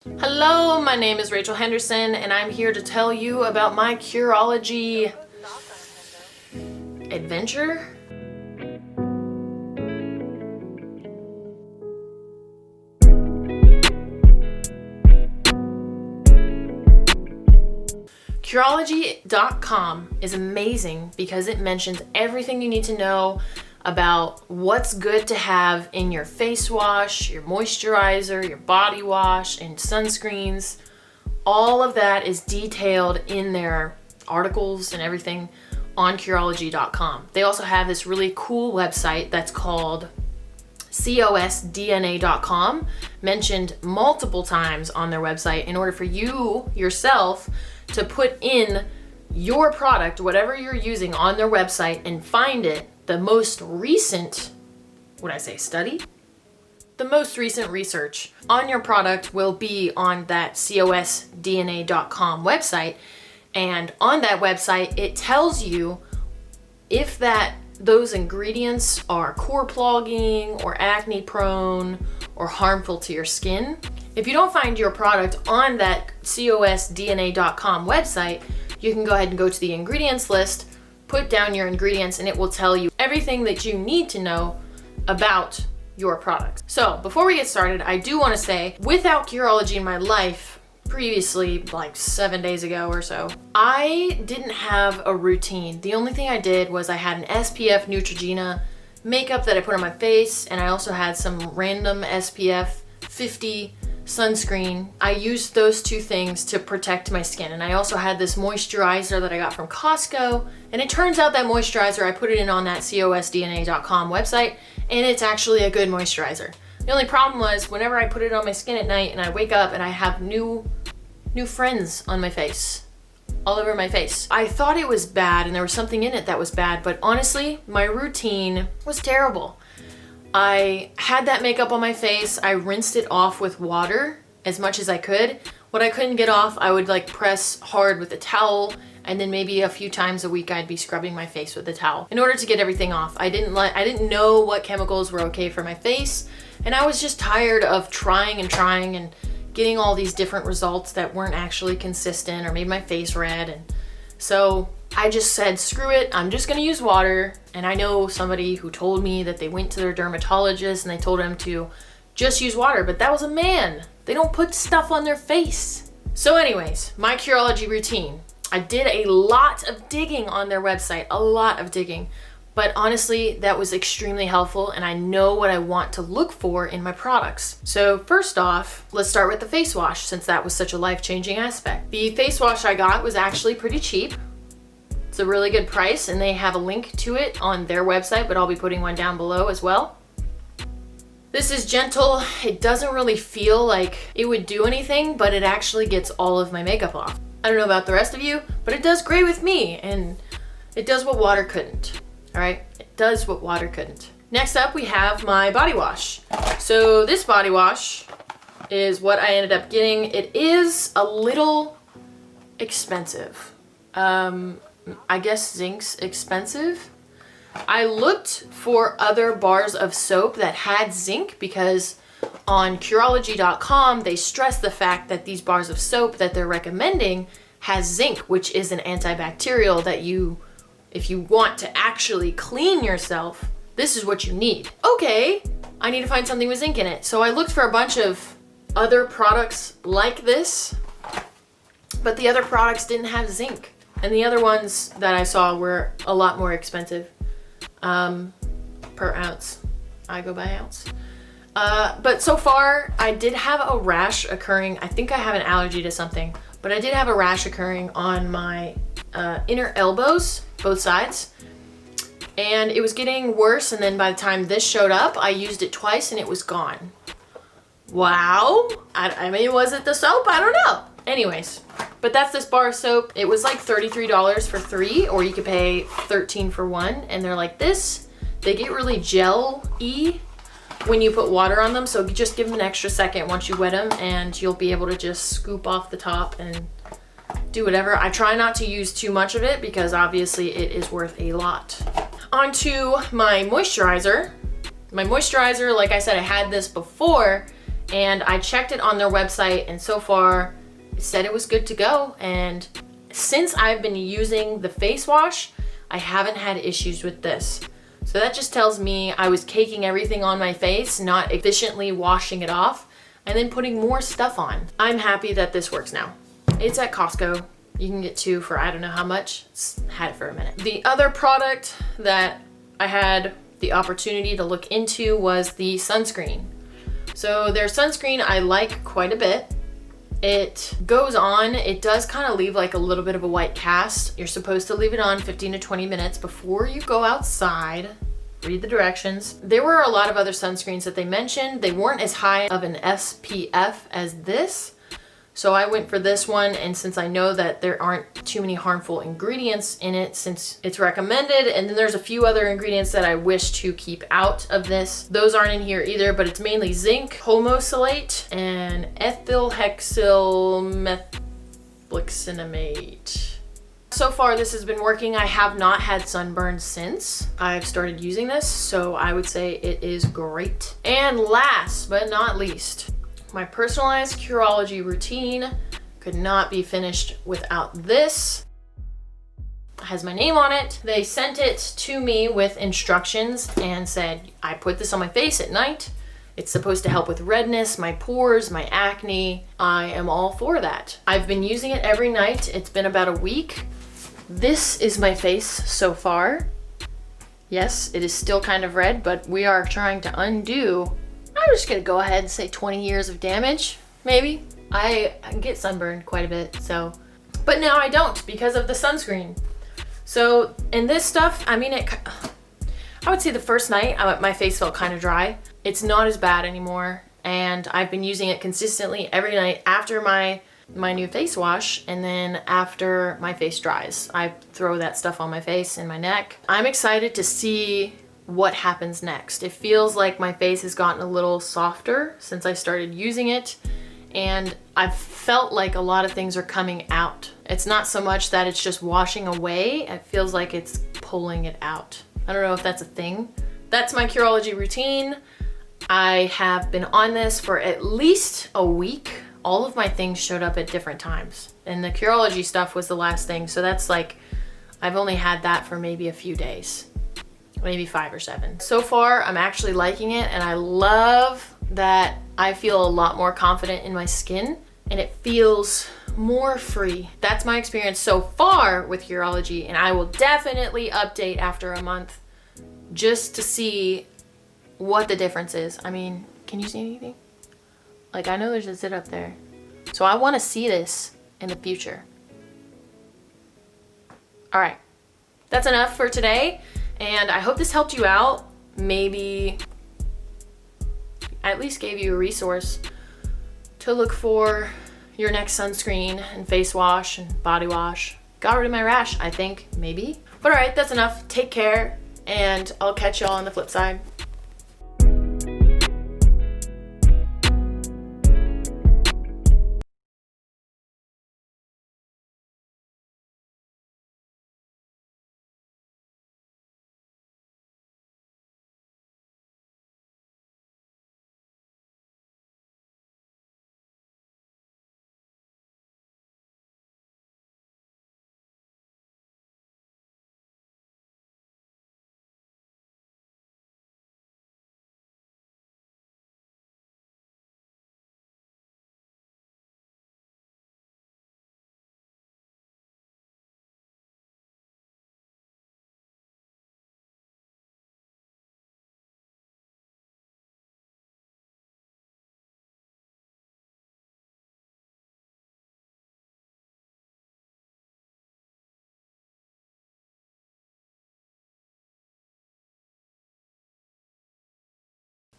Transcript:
Hello, my name is Rachel Henderson, and I'm here to tell you about my Curology adventure. Curology.com is amazing because it mentions everything you need to know about what's good to have in your face wash, your moisturizer, your body wash, and sunscreens. All of that is detailed in their articles and everything on Curology.com. They also have this really cool website that's called cosdna.com, mentioned multiple times on their website in order for you yourself to put in your product, whatever you're using, on their website and find it. The most recent, study? The most recent research on your product will be on that cosdna.com website. And on that website, it tells you if those ingredients are pore clogging or acne prone or harmful to your skin. If you don't find your product on that cosdna.com website, you can go ahead and go to the ingredients list, put down your ingredients, and it will tell you everything that you need to know about your product. So before we get started, I do want to say, without Curology in my life previously, like 7 days ago or so, I didn't have a routine. The only thing I did was I had an SPF Neutrogena makeup that I put on my face, and I also had some random SPF 50 sunscreen. I used those two things to protect my skin. And I also had this moisturizer that I got from Costco. And it turns out that moisturizer, I put it in on that cosdna.com website, and it's actually a good moisturizer. The only problem was whenever I put it on my skin at night and I wake up and I have new friends on my face, all over my face. I thought it was bad and there was something in it that was bad, but honestly, my routine was terrible. I had that makeup on my face. I rinsed it off with water as much as I could. What I couldn't get off, I would press hard with a towel, and then maybe a few times a week I'd be scrubbing my face with a towel in order to get everything off. I didn't know what chemicals were okay for my face, and I was just tired of trying and getting all these different results that weren't actually consistent or made my face red. And so I just said, screw it, I'm just gonna use water. And I know somebody who told me that they went to their dermatologist and they told him to just use water, but that was a man. They don't put stuff on their face. So anyways, my Curology routine. I did a lot of digging on their website, a lot of digging. But honestly, that was extremely helpful, and I know what I want to look for in my products. So first off, let's start with the face wash, since that was such a life-changing aspect. The face wash I got was actually pretty cheap. It's a really good price, and they have a link to it on their website, but I'll be putting one down below as well. This is gentle. It doesn't really feel like it would do anything, but it actually gets all of my makeup off. I don't know about the rest of you, but it does great with me, and it does what water couldn't. All right, it does what water couldn't. Next up, we have my body wash. So this body wash is what I ended up getting. It is a little expensive. I guess zinc's expensive. I looked for other bars of soap that had zinc because on Curology.com, they stress the fact that these bars of soap that they're recommending has zinc, which is an antibacterial that if you want to actually clean yourself, this is what you need. Okay, I need to find something with zinc in it. So I looked for a bunch of other products like this, but the other products didn't have zinc. And the other ones that I saw were a lot more expensive per ounce. I go by ounce. But so far, I did have a rash occurring. I think I have an allergy to something, but I did have a rash occurring on my inner elbows, both sides. And it was getting worse, and then by the time this showed up, I used it twice and it was gone. Wow. I mean, was it the soap? I don't know. Anyways, but that's this bar of soap. It was like $33 for 3, or you could pay $13 for 1. And they're like this. They get really gel-y when you put water on them. So just give them an extra second once you wet them, and you'll be able to just scoop off the top and do whatever. I try not to use too much of it because obviously it is worth a lot. Onto my moisturizer. My moisturizer, like I said, I had this before, And I checked it on their website, and so far it said it was good to go. And since I've been using the face wash, I haven't had issues with this. So that just tells me I was caking everything on my face, not efficiently washing it off, and then putting more stuff on. I'm happy that this works now. It's at Costco. You can get 2 for I don't know how much. Had it for a minute. The other product that I had the opportunity to look into was the sunscreen. So their sunscreen I like quite a bit. It goes on, it does kind of leave like a little bit of a white cast. You're supposed to leave it on 15 to 20 minutes before you go outside. Read the directions. There were a lot of other sunscreens that they mentioned. They weren't as high of an SPF as this. So I went for this one, and since I know that there aren't too many harmful ingredients in it, since it's recommended, and then there's a few other ingredients that I wish to keep out of this. Those aren't in here either, but it's mainly zinc, homosalate, and ethylhexylmethylxanamate. So far this has been working. I have not had sunburn since I've started using this, so I would say it is great. And last but not least, my personalized Curology routine could not be finished without this. It has my name on it. They sent it to me with instructions and said, I put this on my face at night. It's supposed to help with redness, my pores, my acne. I am all for that. I've been using it every night. It's been about a week. This is my face so far. Yes, it is still kind of red, but we are trying to undo. I'm just gonna go ahead and say 20 years of damage, maybe. I get sunburned quite a bit, so. But now I don't because of the sunscreen. So, and this stuff, I mean, I would say the first night, my face felt kind of dry. It's not as bad anymore, and I've been using it consistently every night after my new face wash, and then after my face dries. I throw that stuff on my face and my neck. I'm excited to see what happens next. It feels like my face has gotten a little softer since I started using it, and I've felt like a lot of things are coming out. It's not so much that it's just washing away, it feels like it's pulling it out. I don't know if that's a thing. That's my Curology routine. I have been on this for at least a week. All of my things showed up at different times, and the Curology stuff was the last thing, so that's like, I've only had that for maybe a few days. Maybe 5 or 7. So far, I'm actually liking it, and I love that I feel a lot more confident in my skin, and it feels more free. That's my experience so far with Curology, and I will definitely update after a month just to see what the difference is. I mean, can you see anything? Like, I know there's a zit up there. So I want to see this in the future. All right, that's enough for today. And I hope this helped you out. Maybe at least gave you a resource to look for your next sunscreen and face wash and body wash. Got rid of my rash, I think, maybe. But all right, that's enough. Take care, and I'll catch y'all on the flip side.